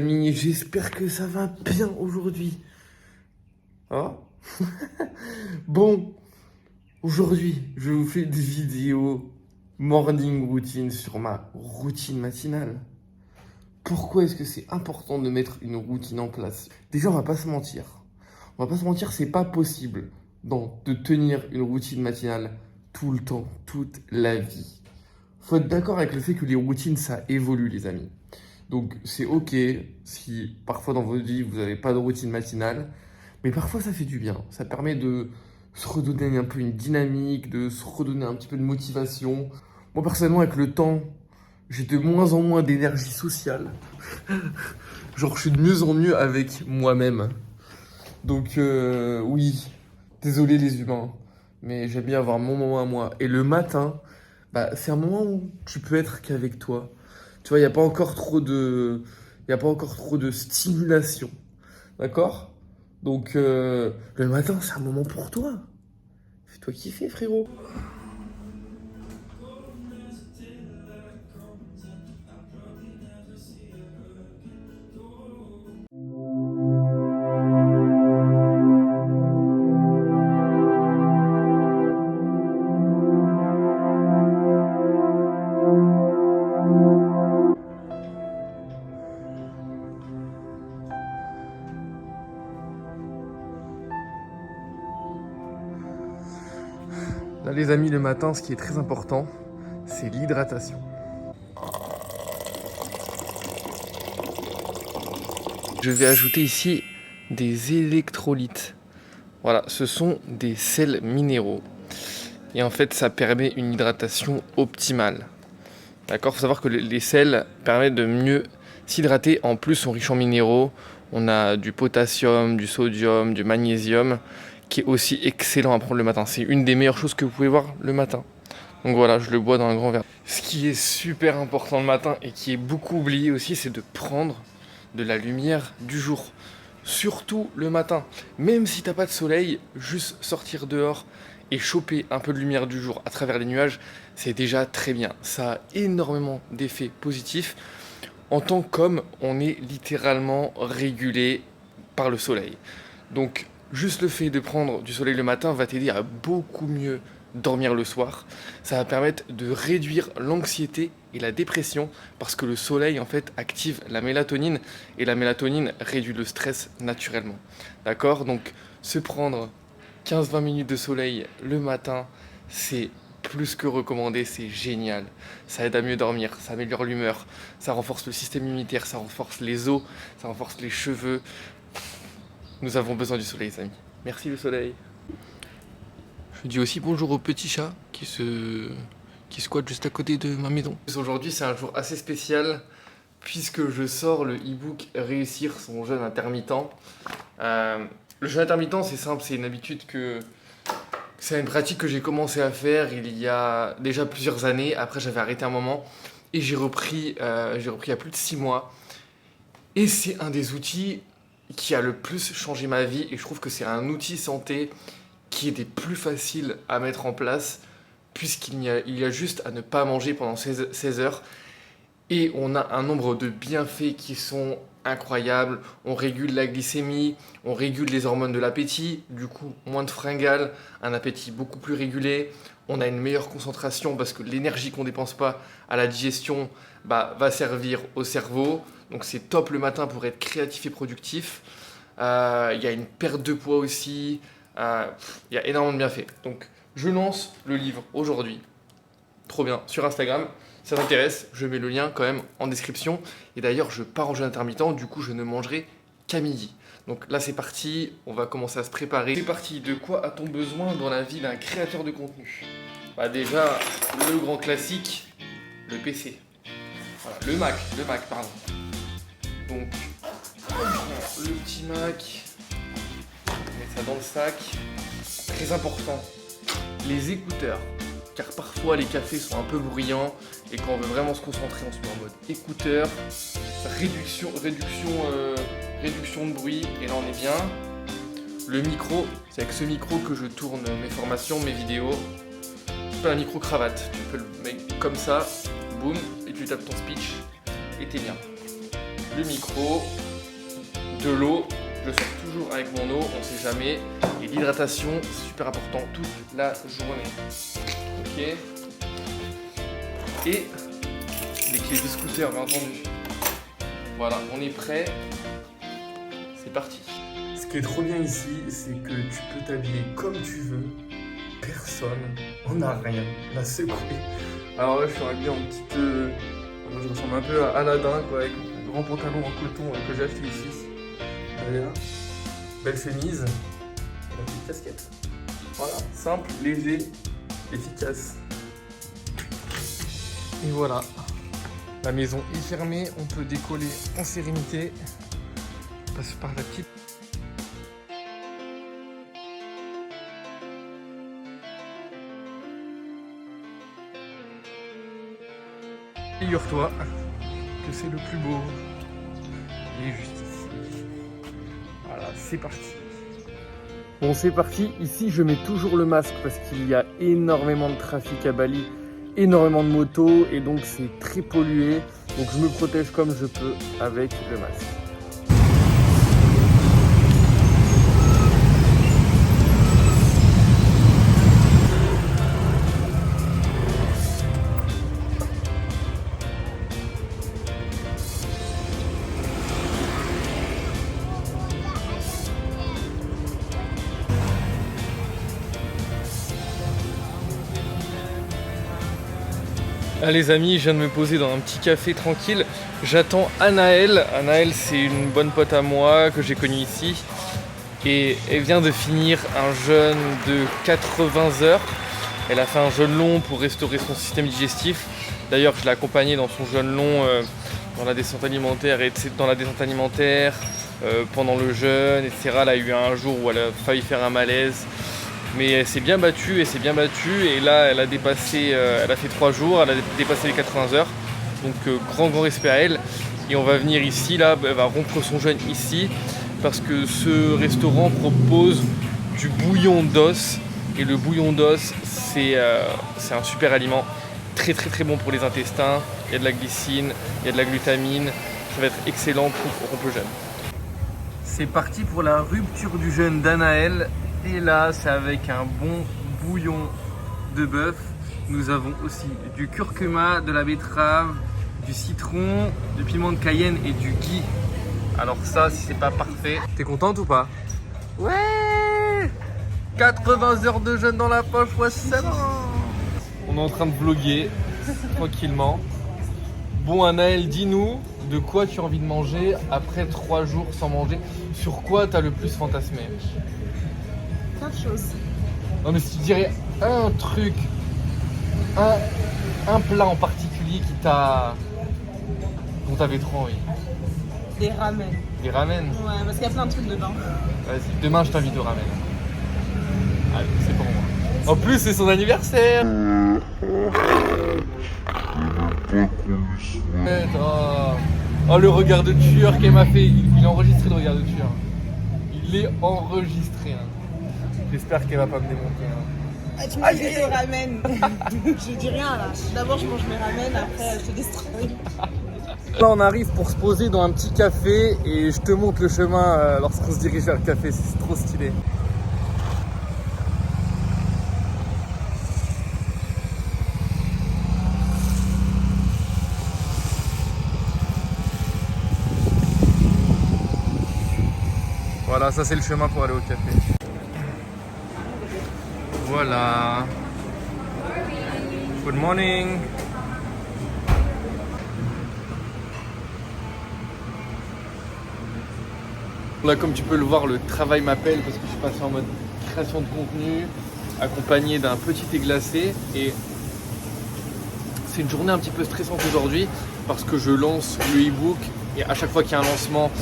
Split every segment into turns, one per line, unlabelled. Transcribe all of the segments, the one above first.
Amis, j'espère que ça va bien aujourd'hui. Ah. Bon, aujourd'hui, je vous fais des vidéos morning routine sur ma routine matinale. Pourquoi est-ce que c'est important de mettre une routine en place? Déjà, on va pas se mentir. On va pas se mentir, c'est pas possible de tenir une routine matinale tout le temps, toute la vie. Faut être d'accord avec le fait que les routines, ça évolue, les amis. Donc c'est ok si parfois dans votre vie vous n'avez pas de routine matinale, mais parfois ça fait du bien. Ça permet de se redonner un peu une dynamique, de se redonner un petit peu de motivation. Moi personnellement avec le temps, j'ai de moins en moins d'énergie sociale. Genre je suis de mieux en mieux avec moi-même. Donc oui, désolé les humains, mais j'aime bien avoir mon moment à moi. Et le matin, bah, c'est un moment où tu peux être qu'avec toi. Tu vois, il n'y a pas encore trop de... Il a pas encore trop de stimulation. D'accord? Donc, le matin, c'est un moment pour toi. Fais-toi kiffer, frérot. Là, les amis, le matin, ce qui est très important, c'est l'hydratation. Je vais ajouter ici des électrolytes. Voilà, ce sont des sels minéraux. Et en fait, ça permet une hydratation optimale. D'accord, faut savoir que les sels permettent de mieux s'hydrater. En plus, sont riches en minéraux. On a du potassium, du sodium, du magnésium, qui est aussi excellent à prendre le matin. C'est une des meilleures choses que vous pouvez voir le matin. Donc voilà, je le bois dans un grand verre. Ce qui est super important le matin et qui est beaucoup oublié aussi, c'est de prendre de la lumière du jour. Surtout le matin. Même si t'as pas de soleil, juste sortir dehors et choper un peu de lumière du jour à travers les nuages, c'est déjà très bien. Ça a énormément d'effets positifs en tant qu'homme, on est littéralement régulé par le soleil. Donc, juste le fait de prendre du soleil le matin va t'aider à beaucoup mieux dormir le soir. Ça va permettre de réduire l'anxiété et la dépression parce que le soleil en fait active la mélatonine et la mélatonine réduit le stress naturellement. D'accord? Donc, se prendre 15-20 minutes de soleil le matin, c'est plus que recommandé, c'est génial. Ça aide à mieux dormir, ça améliore l'humeur, ça renforce le système immunitaire, ça renforce les os, ça renforce les cheveux. Nous avons besoin du soleil, les amis. Merci le soleil. Je dis aussi bonjour au petit chat qui squatte juste à côté de ma maison. Aujourd'hui, c'est un jour assez spécial puisque je sors le e-book Réussir son jeûne intermittent. Le jeûne intermittent, c'est simple, c'est une habitude c'est une pratique que j'ai commencé à faire il y a déjà plusieurs années. Après, j'avais arrêté un moment et j'ai repris il y a plus de 6 mois. Et c'est un des outils qui a le plus changé ma vie. Et je trouve que c'est un outil santé qui est des plus faciles à mettre en place puisqu'il y a juste à ne pas manger pendant 16 heures. Et on a un nombre de bienfaits qui sont incroyables. On régule la glycémie, on régule les hormones de l'appétit, du coup moins de fringales, un appétit beaucoup plus régulé. On a une meilleure concentration parce que l'énergie qu'on ne dépense pas à la digestion va servir au cerveau. Donc c'est top le matin pour être créatif et productif. Il y a une perte de poids aussi. Il y a énormément de bienfaits. Donc je lance le livre aujourd'hui. Trop bien, sur Instagram. Si ça t'intéresse, je mets le lien quand même en description. Et d'ailleurs, je pars en jeûne intermittent, du coup, je ne mangerai qu'à midi. Donc là, c'est parti, on va commencer à se préparer. C'est parti, de quoi a-t-on besoin dans la vie d'un créateur de contenu? Déjà, le grand classique, le PC. Voilà, le Mac, pardon. Donc, on prend le petit Mac, on met ça dans le sac. Très important, les écouteurs. Car parfois les cafés sont un peu bruyants et quand on veut vraiment se concentrer, on se met en mode écouteur, réduction de bruit, et là on est bien. Le micro, c'est avec ce micro que je tourne mes formations, mes vidéos. C'est pas un micro cravate, tu peux le mettre comme ça, boum, et tu tapes ton speech et t'es bien. le micro, de l'eau. Je sors toujours avec mon eau, on sait jamais. Et l'hydratation, c'est super important toute la journée. Ok. Et les clés du scooter, bien entendu. Voilà, on est prêt. C'est parti. Ce qui est trop bien ici, c'est que tu peux t'habiller comme tu veux. Personne, on n'a rien à secouer. Alors là, je suis habillé en petite... je ressemble un peu à Aladdin, quoi, avec un grand pantalon en coton que j'ai acheté ici. Allez là. Belle chemise. La petite casquette. Voilà, simple, léger, efficace. Et voilà. La maison est fermée, on peut décoller en sérénité. On passe par la petite... Figure-toi que c'est le plus beau. Il est juste ici. Voilà, c'est parti. Bon, c'est parti. Ici, je mets toujours le masque parce qu'il y a énormément de trafic à Bali, énormément de motos et donc c'est très pollué. Donc je me protège comme je peux avec le masque. Ah, les amis, je viens de me poser dans un petit café tranquille. J'attends Anaëlle. Anaëlle, c'est une bonne pote à moi que j'ai connue ici. Et elle vient de finir un jeûne de 80 heures. Elle a fait un jeûne long pour restaurer son système digestif. D'ailleurs, je l'ai accompagnée dans son jeûne long dans la descente alimentaire, pendant le jeûne, etc. Elle a eu un jour où elle a failli faire un malaise. Mais elle s'est bien battue, et là elle a dépassé, elle a fait 3 jours, elle a dépassé les 80 heures. Donc grand respect à elle. Et on va venir ici, là, elle va rompre son jeûne ici, parce que ce restaurant propose du bouillon d'os. Et le bouillon d'os, c'est un super aliment, très bon pour les intestins. Il y a de la glycine, il y a de la glutamine, ça va être excellent pour rompre le jeûne. C'est parti pour la rupture du jeûne d'Anaëlle. Et là, c'est avec un bon bouillon de bœuf. Nous avons aussi du curcuma, de la betterave, du citron, du piment de Cayenne et du ghee. Alors ça, si c'est pas parfait... T'es contente ou pas? Ouais, 80 heures de jeûne dans la poche, ouais, c'est bon. On est en train de vlogger tranquillement. Bon, Anaëlle, dis-nous de quoi tu as envie de manger après 3 jours sans manger. Sur quoi t'as le plus fantasmé?
Plein de choses.
Non, mais si tu dirais un truc, un plat en particulier dont t'avais trop envie.
Des ramen.
Des ramen?
Ouais, parce qu'il y a plein de trucs dedans.
Vas-y, demain je t'invite au ramen. Allez, c'est pour moi. En plus, c'est son anniversaire. Oh, le regard de tueur qu'elle m'a fait. Il est enregistré, le regard de tueur. Il est enregistré. Hein. J'espère qu'elle va pas me démonter. Hein.
Ah, tu m'as dit des ramen. Je dis rien là. D'abord, je mange mes ramen, après, je te destroy.
Là, on arrive pour se poser dans un petit café et je te montre le chemin lorsqu'on se dirige vers le café. C'est trop stylé. Voilà, ça c'est le chemin pour aller au café. Voilà. Good morning. Là, comme tu peux le voir, le travail m'appelle parce que je suis passé en mode création de contenu, accompagné d'un petit thé glacé. Et c'est une journée un petit peu stressante aujourd'hui parce que je lance le e-book et à chaque fois qu'il y a un lancement,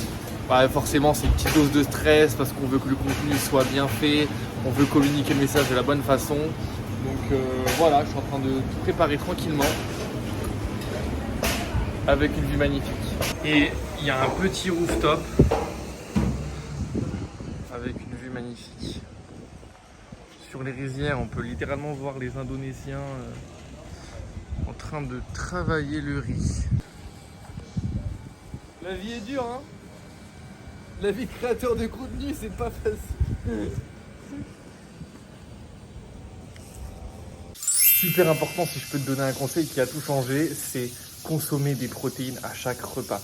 bah forcément c'est une petite dose de stress parce qu'on veut que le contenu soit bien fait, on veut communiquer le message de la bonne façon. Donc voilà, je suis en train de tout préparer tranquillement avec une vue magnifique. Et il y a un petit rooftop avec une vue magnifique. Sur les rizières, on peut littéralement voir les Indonésiens en train de travailler le riz. La vie est dure, hein. La vie de créateur de contenu, c'est pas facile. Super important, si je peux te donner un conseil qui a tout changé, c'est consommer des protéines à chaque repas.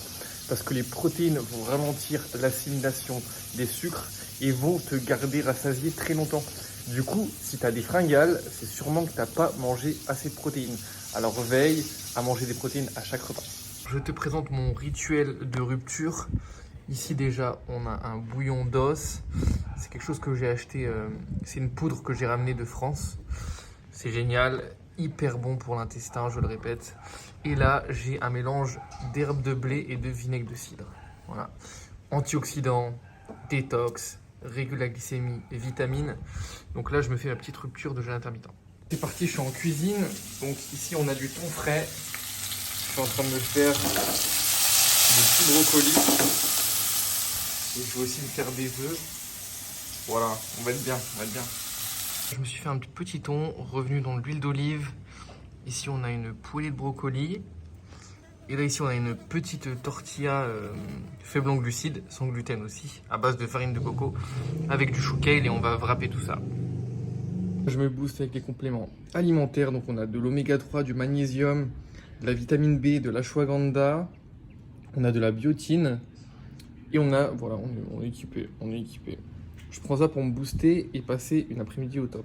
Parce que les protéines vont ralentir l'assimilation des sucres et vont te garder rassasié très longtemps. Du coup, si tu as des fringales, c'est sûrement que tu n'as pas mangé assez de protéines. Alors veille à manger des protéines à chaque repas. Je te présente mon rituel de rupture. Ici déjà, on a un bouillon d'os. C'est quelque chose que j'ai acheté, c'est une poudre que j'ai ramenée de France. C'est génial, hyper bon pour l'intestin, je le répète. Et là, j'ai un mélange d'herbes de blé et de vinaigre de cidre. Voilà. Antioxydants, détox, régule la glycémie et vitamines. Donc là, je me fais ma petite rupture de jeûne intermittent. C'est parti, je suis en cuisine. Donc ici, on a du thon frais. Je suis en train de me faire des petits brocolis. Et je vais aussi me faire des œufs. Voilà, on va être bien, on va être bien. Je me suis fait un petit thon, revenu dans l'huile d'olive. Ici, on a une poêlée de brocoli. Et là, ici, on a une petite tortilla faible en glucides, sans gluten aussi, à base de farine de coco, avec du chou kale et on va wrapper tout ça. Je me booste avec les compléments alimentaires. Donc, on a de l'oméga 3, du magnésium, de la vitamine B, de l'ashwagandha. On a de la biotine. Et on a, voilà, on est équipé, on est équipé. Je prends ça pour me booster et passer une après-midi au top.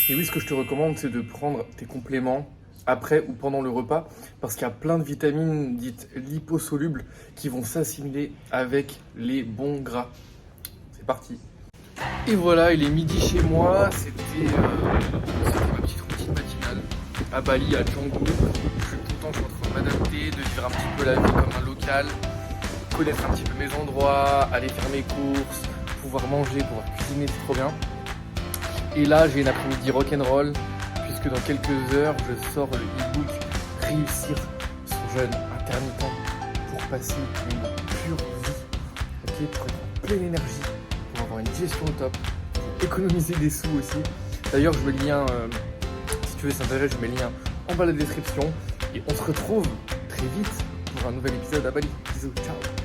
Et oui, ce que je te recommande, c'est de prendre tes compléments après ou pendant le repas, parce qu'il y a plein de vitamines dites liposolubles qui vont s'assimiler avec les bons gras. C'est parti. Et voilà, il est midi chez moi. C'était ma petite routine matinale à Bali, à Canggu. Je suis content, je suis en train de m'adapter, de vivre un petit peu la vie comme un local, connaître un petit peu mes endroits, aller faire mes courses, pouvoir manger, pouvoir cuisiner, c'est trop bien. Et là, j'ai une après-midi rock'n'roll, puisque dans quelques heures, je sors le e-book Réussir son jeûne intermittent pour passer une pure vie, ok, pour être en pleine énergie, pour avoir une gestion au top, pour économiser des sous aussi. D'ailleurs, je mets le lien, si tu veux s'intéresser, je mets le lien en bas de la description. Et on se retrouve très vite pour un nouvel épisode à Bali. Bisous, ciao.